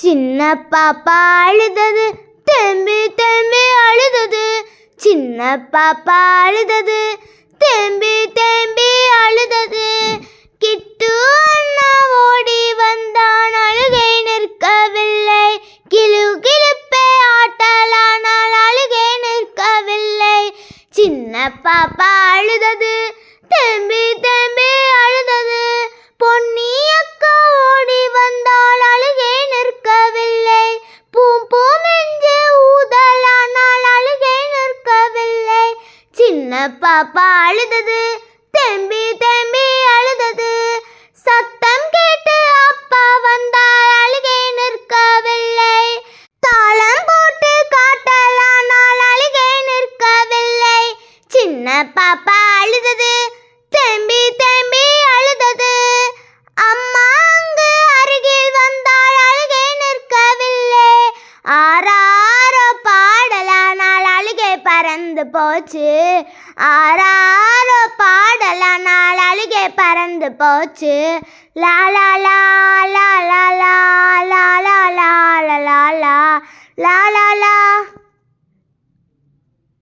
சின்ன பாப்பா அழுதது, தேம்பி தேம்பி அழுதது. சின்ன பாப்பா அழுதது, தேம்பி தேம்பி அழுதது. கிட்டு அண்ணா ஓடி வந்தான், அழுகை நிற்கவில்லை. கிளு கிளுப்பே ஆட்டலானால் அழுகை நிற்கவில்லை. சின்ன பாப்பா அழுதது, தேம்பி தேம்பி அழுதது. பொன்னி அக்கா ஓடி வந்தாள், அழுகை நிற்கவில்லை. பூம் பூம் என்று ஊதலானால் அழுகை நிற்கவில்லை. சின்ன பாப்பா அழுதது, தேம்பி தேம்பி அழுதது. சத்தம் கேட்டு அப்பா வந்தால் அழுகை நிற்கவில்லை. தாளம் போட்டு காட்டலானால் அழுகை நிற்கவில்லை. சின்ன பாப்பா அழுதது, தேம்பி தேம்பி அழுதது. அம்மா அங்கு அருகில் வந்தால் அழுகை நிற்கவில்லை. ஆராரோ பாடலானால் அழுகை பறந்து போச்சு. ஆராரோ பாடலானால் அழுகை பறந்து போச்சு. லா லா லா லா லா லா லா லா லா லா லா லா லா.